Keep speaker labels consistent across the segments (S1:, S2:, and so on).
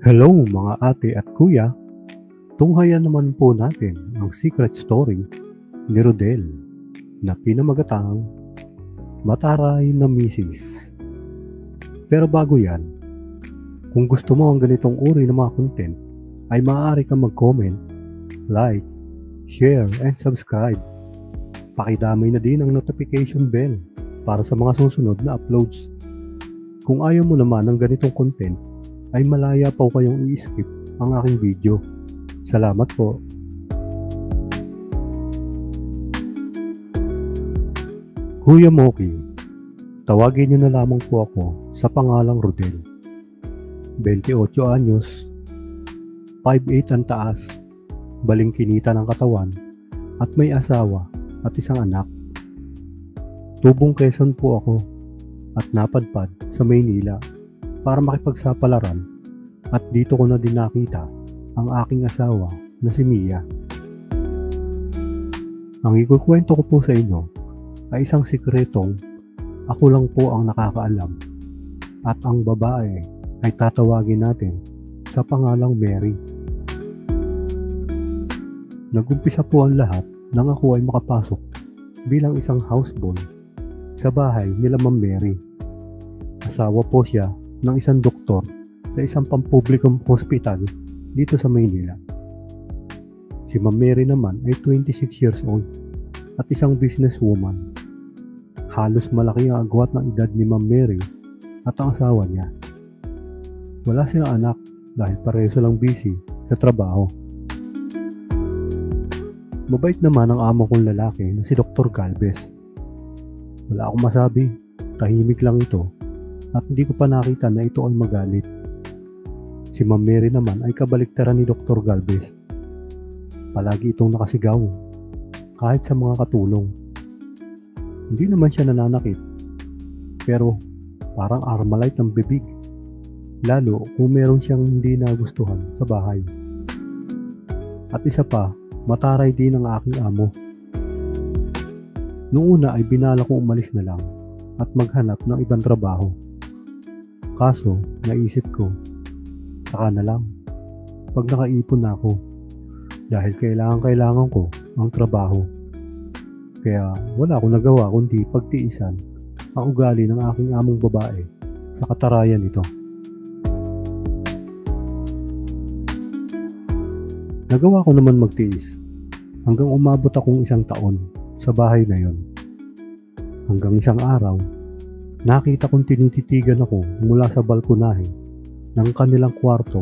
S1: Hello mga ate at kuya, tunghayan naman po natin ang secret story ni Rodel na pinamagatang Mataray na Misis. Pero bago yan, kung gusto mo ang ganitong uri ng mga content, ay maaari kang mag-comment, like, share, and subscribe. Pakidamay na din ang notification bell para sa mga susunod na uploads. Kung ayaw mo naman ng ganitong content, ay malaya pa kayong i-skip ang aking video. Salamat po. Kuya Moki, tawagin niyo na lamang po ako sa pangalang Rodel. 28 anyos, 5'8" ang taas, balingkinita ng katawan, at may asawa at isang anak. Tubong Quezon po ako at napadpad sa Maynila para makipagsapalaran at dito ko na din nakita ang aking asawa na si Mia. Ang ikukwento ko po sa inyo ay isang sikretong ako lang po ang nakakaalam at ang babae ay tatawagin natin sa pangalang Mary. Nagumpisa po ang lahat nang ako ay makapasok bilang isang houseboy sa bahay nila Ma'am Mary. Asawa po siya ng isang doktor sa isang pampublikong hospital dito sa Maynila. Si Ma'am Mary naman ay 26 years old at isang businesswoman. Halos malaki ang agwat ng edad ni Ma'am Mary at ang asawa niya. Wala silang anak dahil pareho lang busy sa trabaho. Mabait naman ang amo kong lalaki na si Dr. Galvez. Wala akong masabi, tahimik lang ito at hindi ko pa nakita na ito ay magalit. Si Ma'am Mary naman ay kabaliktaran ni Dr. Galvez. Palagi itong nakasigaw, kahit sa mga katulong. Hindi naman siya nananakit, pero parang Armalite ng bibig, lalo kung meron siyang hindi nagustuhan sa bahay. At isa pa, mataray din ang aking amo. Noong una ay binala kong umalis na lang at maghanap ng ibang trabaho. Kaso, naisip ko, saka na lang, pag nakaipon na ako, dahil kailangan ko ang trabaho. Kaya wala akong nagawa kundi pagtiisan ang ugali ng aking among babae sa katarayan nito. Nagawa ko naman magtiis hanggang umabot akong 1 taon sa bahay na yon. Hanggang isang araw, nakita kong tinititigan ako mula sa balkonahe ng kanilang kwarto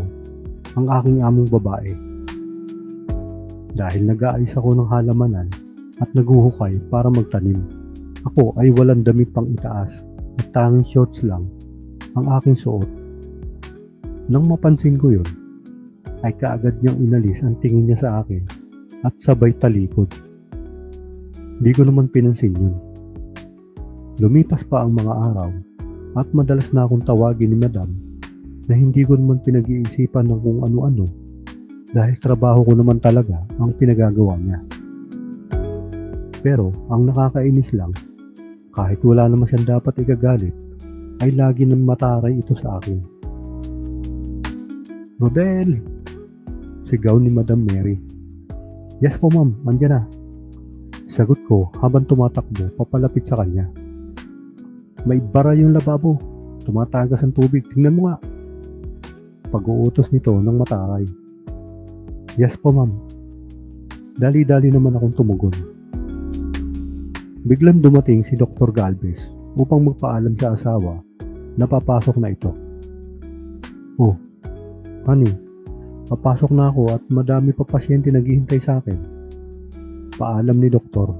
S1: ang aking among babae. Dahil nag-aalis ako ng halamanan at naguhukay para magtanim, ako ay walang damit pang itaas at tanging shorts lang ang aking suot. Nang mapansin ko yun, ay kaagad niyang inalis ang tingin niya sa akin at sabay talikod. Di ko naman pinansin yun. Lumipas pa ang mga araw at madalas na akong tawagin ni Madam na hindi ko naman pinag-iisipan ng kung ano-ano dahil trabaho ko naman talaga ang pinagagawa niya. Pero ang nakakainis lang, kahit wala naman siyang dapat ikagalit, ay lagi nang mataray ito sa akin. "Rodel!" sigaw ni Madam Mary. "Yes po ma'am, andyan na." Sagot ko habang tumatakbo papalapit sa kanya. "May bara yung lababo, tumatagas ang tubig, tingnan mo nga." Pag-uutos nito ng mataray. "Yes po ma'am." Dali-dali naman akong tumugon. Biglang dumating si Dr. Galvez upang magpaalam sa asawa na papasok na ito. "Oh, honey, papasok na ako at madami pa pasyente naghihintay sa akin." Paalam ni Doktor.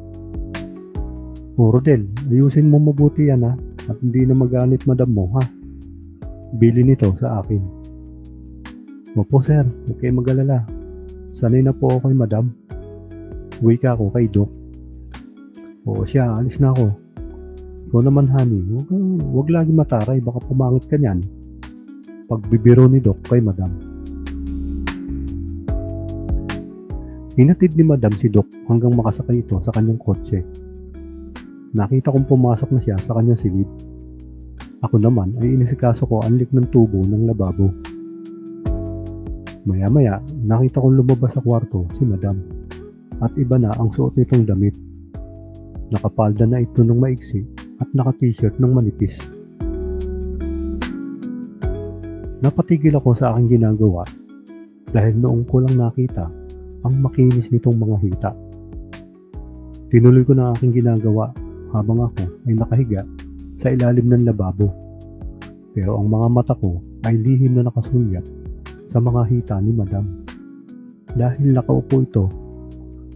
S1: "Oh Rodel, ayusin mo mabuti yan ha, at hindi na magalit madam mo ha. Bili nito sa akin." "Opo sir, huwag kayo mag-alala. Sanay na po ako kay madam." Wika ko kay Dok. "Oo siya, alis na ako. Ikaw naman honey, huwag lagi mataray, baka pumangit ka niyan." Pagbibiro ni Dok kay madam. Hinatid ni madam si Dok hanggang makasakay ito sa kanyang kotse. Nakita kong pumasok na siya sa kanyang silid. Ako naman ay inisikaso ko ang lik ng tubo ng lababo. Maya-maya, nakita kong lumabas sa kwarto si Madam at iba na ang suot nitong damit. Nakapalda na ito ng maiksi at naka-t-shirt ng manipis. Napatigil ako sa aking ginagawa dahil noong ko lang nakita ang makinis nitong mga hita. Tinuloy ko na aking ginagawa habang ako ay nakahiga sa ilalim ng lababo. Pero ang mga mata ko ay lihim na nakasulyap sa mga hita ni Madam dahil nakaupo ito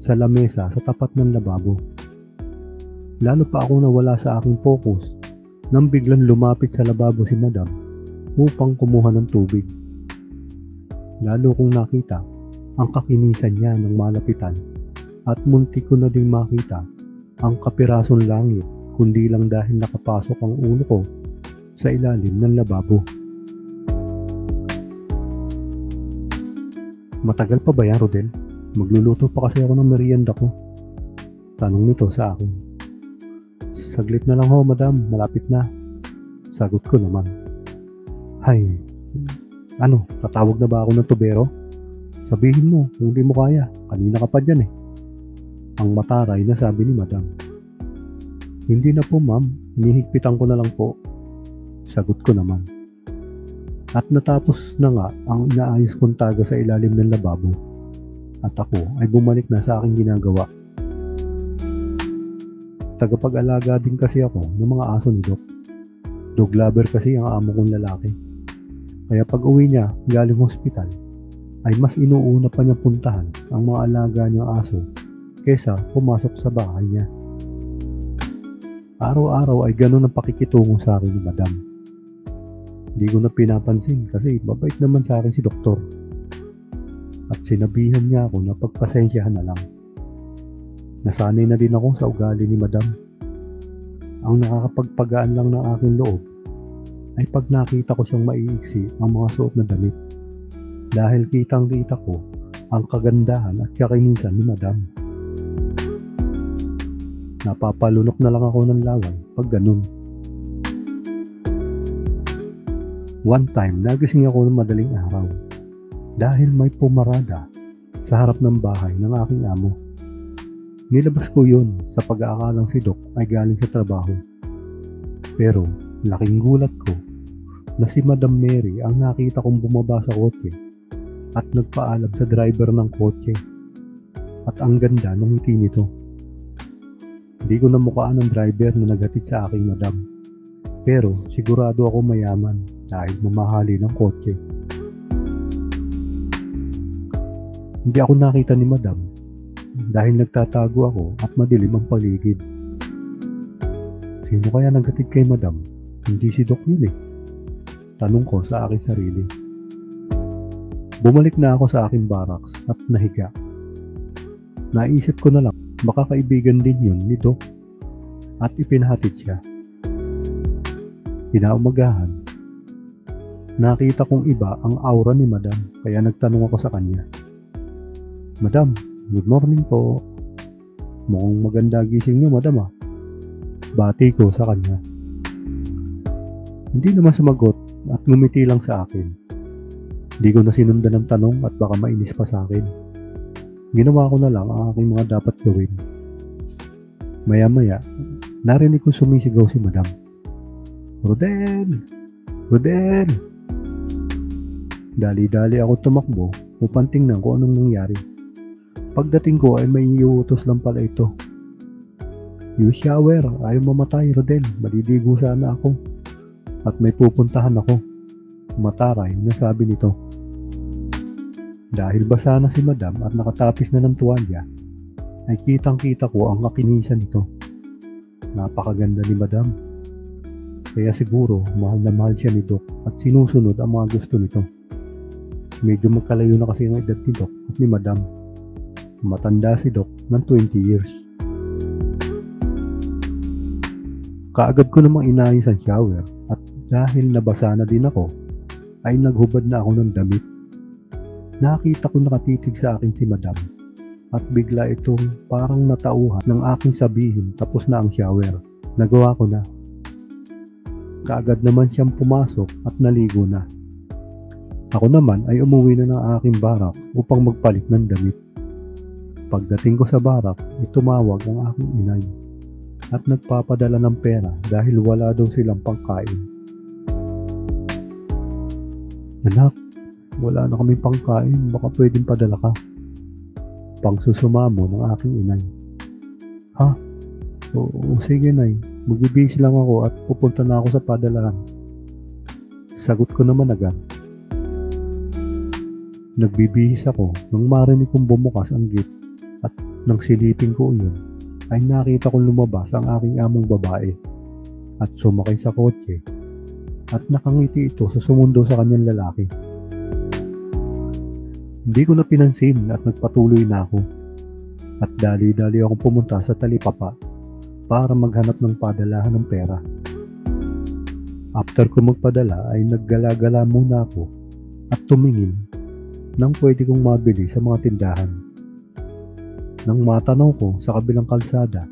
S1: sa lamesa sa tapat ng lababo. Lalo pa ako nawala sa aking focus nang biglang lumapit sa lababo si Madam upang kumuha ng tubig. Lalo kong nakita ang kakinisan niya ng malapitan at muntik ko na ding makita ang kapirasong langit kundi lang dahil nakapasok ang ulo ko sa ilalim ng lababo. Matagal pa ba yan, Rodel? Magluluto pa kasi ako ng merienda ko. Tanong nito sa akin. Saglit na lang ho, Madam. Malapit na. Sagot ko naman. Hay, ano, tatawag na ba ako ng tubero? Sabihin mo kung di mo kaya. Kanina ka pa dyan eh. Ang mataray na sabi ni Madam. Hindi na po, ma'am. Hinihigpitan ko na lang po. Sagot ko naman. At natapos na nga ang inaayos kong taga sa ilalim ng lababo. At ako ay bumalik na sa aking ginagawa. Tagapag-alaga din kasi ako ng mga aso ni Doc. Dog lover kasi ang amo kong lalaki. Kaya pag uwi niya galing hospital, ay mas inuuna pa niya puntahan ang mga alaga niyang aso kesa pumasok sa bahay niya. Araw-araw ay ganun ang pakikitungo sa akin ni Madam. Hindi ko na pinapansin kasi mabait naman sa akin si Doktor. At sinabihan niya ako na pagpasensyahan na lang. Nasanay na din ako sa ugali ni Madam. Ang nakakapagpagaan lang ng aking loob ay pag nakita ko siyang maiiksi ang mga suot na damit. Dahil kitang-kita ko ang kagandahan at kakinisan ni Madam. Napapalunok na lang ako ng laway pag ganun. One time, nagising ako ng madaling araw dahil may pumarada sa harap ng bahay ng aking amo. Nilabas ko yun sa pag-aakalang si Doc ay galing sa trabaho. Pero laking gulat ko na si Madam Mary ang nakita kong bumaba sa kotse at nagpaalam sa driver ng kotse. At ang ganda ng ngiti nito. Hindi ko namukhaan ang driver na naghatid sa aking Madam. Pero sigurado ako mayaman dahil mamahali ng kotse. Hindi ako nakita ni Madam dahil nagtatago ako at madilim ang paligid. Sino kaya naghatid kay Madam? Hindi si Doc yun eh. Tanong ko sa aking sarili. Bumalik na ako sa aking barracks at nahiga. Naisip ko na lang, baka kaibigan din yun ni Doc at ipinahatid siya. Kinaumagahan, nakita kong iba ang aura ni Madam kaya nagtanong ako sa kanya. Madam, good morning po. Mukhang maganda gising niyo, Madam ah. Bati ko sa kanya. Hindi naman sumagot at ngumiti lang sa akin. Di ko na sinundan ng tanong at baka mainis pa sa akin. Ginawa ko na lang ang aking mga dapat gawin. Maya-maya, narinig ko sumisigaw si Madam. Rodel! Rodel! Dali-dali ako tumakbo upang tingnan ko anong nangyari. Pagdating ko ay may iuutos lang pala ito. Use shower, ayaw mamatay Rodel, maliligo sana ako. At may pupuntahan ako. Mataray na sabi nito. Dahil basa na si Madam at nakatapis na ng tuwalya, ay kitang-kita ko ang kakinisan nito. Napakaganda ni Madam. Kaya siguro mahal na mahal siya ni Doc at sinusunod ang mga gusto nito. Medyo magkalayo na kasi ang edad ni Doc at ni Madam. Matanda si Doc ng 20 years. Kaagad ko namang inayos ang shower at dahil nabasa na din ako, ay naghubad na ako ng damit. Nakita ko nakatitig sa akin si Madam at bigla itong parang natauhan ng aking sabihin tapos na ang shower. Nagawa ko na. Kaagad naman siyang pumasok at naligo na. Ako naman ay umuwi na ng aking barak upang magpalit ng damit. Pagdating ko sa barak, tumawag ang aking inay at nagpapadala ng pera dahil wala daw silang pangkain. Anak, wala na kaming pangkain, baka pwedeng padala ka. Pangsusumamo ng aking inay. Ha? O sige nay, magbibisi lang ako at pupunta na ako sa padalahan. Sagot ko naman agad. Nagbibihis ako nang marinig kong bumukas ang gate at nang silipin ko iyon ay nakita kong lumabas ang aking among babae at sumakay sa kotse at nakangiti ito sa sumundo sa kanyang lalaki. Hindi ko na pinansin at nagpatuloy na ako at dali-dali akong pumunta sa talipapa para maghanap ng padalahan ng pera. After ko magpadala ay naggala-gala muna ako at tumingin nang pwede kong mabili sa mga tindahan. Nang matanaw ko sa kabilang kalsada,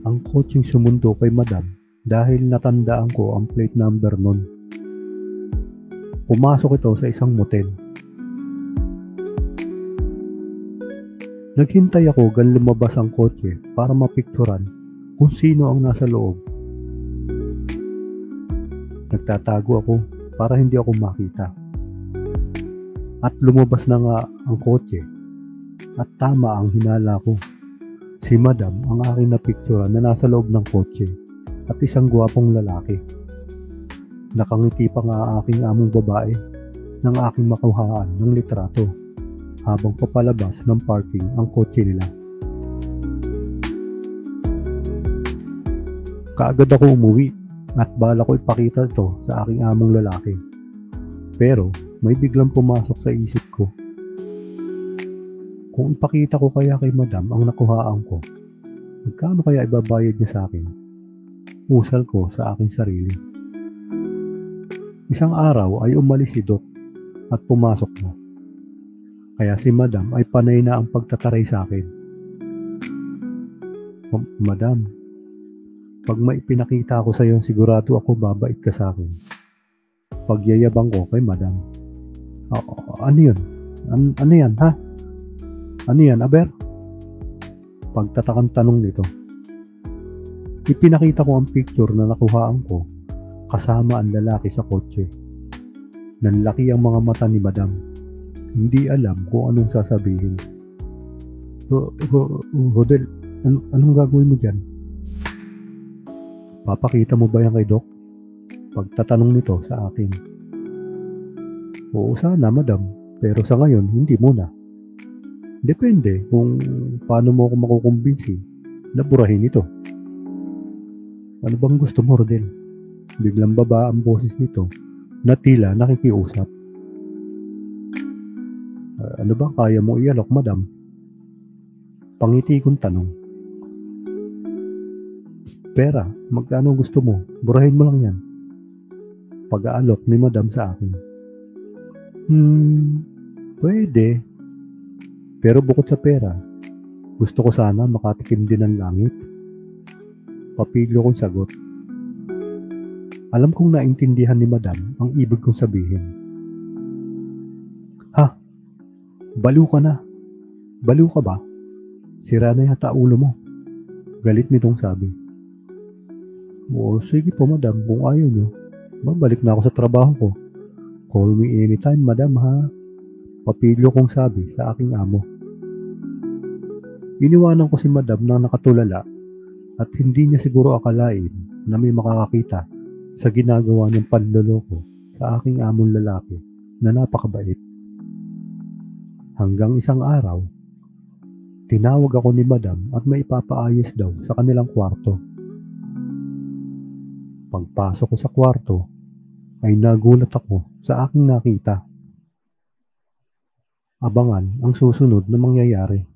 S1: ang kotseng sumundo kay madam dahil natandaan ko ang plate number nun. Pumasok ito sa isang motel. Naghintay ako hanggang lumabas ang kotse para mapikturan kung sino ang nasa loob. Nagtatago ako para hindi ako makita. At lumabas na nga ang kotse at tama ang hinala ko. Si madam ang aking napikturan na nasa loob ng kotse at isang gwapong lalaki. Nakangiti pa nga ang aking among babae ng aking makuhaan ng litrato habang papalabas ng parking ang kotse nila. Kaagad ako umuwi at bala ko ipakita ito sa aking among lalaki. Pero may biglang pumasok sa isip ko. Kung ipakita ko kaya kay madam ang nakuhaan ko, magkano kaya ibabayad niya sa akin? Usal ko sa aking sarili. Isang araw ay umalis si Doc at pumasok na. Kaya si madam ay panay na ang pagtataray sa akin. Madam, pag may pinakita ko sa iyo, sigurado ako babait ka sa akin. Pagyayabang ko kay madam. Ano yun? Ano yan, ha? Ano yan, aber? Pagtatakang tanong nito. Ipinakita ko ang picture na nakuhaan ko kasama ang lalaki sa kotse. Nanlaki ang mga mata ni madam. Hindi alam kung anong sasabihin. Hodel, anong gagawin mo dyan? Papakita mo ba yan kay Doc? Pagtatanong nito sa akin. Oo sana madam, pero sa ngayon hindi muna. Depende kung paano mo ako makukumbinsi na burahin ito. Ano bang gusto mo, Rodel? Biglang baba ang boses nito na tila nakikiusap. Ano ba kaya mo ialok, madam? Pangiti kong tanong. Pera, magkano gusto mo? Burahin mo lang yan. Pag-aalok ni madam sa akin. Pwede. Pero bukod sa pera, gusto ko sana makatikim din ng langit. Papiglo kong sagot. Alam kong naintindihan ni madam ang ibig kong sabihin. Ha? Baliw ka na. Baliw ka ba? Sira na yata ulo mo. Galit nitong sabi. Oo, sige po madam, kung ayaw nyo, babalik na ako sa trabaho ko. Call me anytime madam ha. Papiglo kong sabi sa aking amo. Iniwanan ko si madam na nakatulala at hindi niya siguro akalain na may makakakita sa ginagawa niyang panloloko sa aking among lalaki na napakabait. Hanggang isang araw, tinawag ako ni madam at may ipapaayos daw sa kanilang kwarto. Pagpasok ko sa kwarto, ay nagulat ako sa aking nakita. Abangan ang susunod na mangyayari.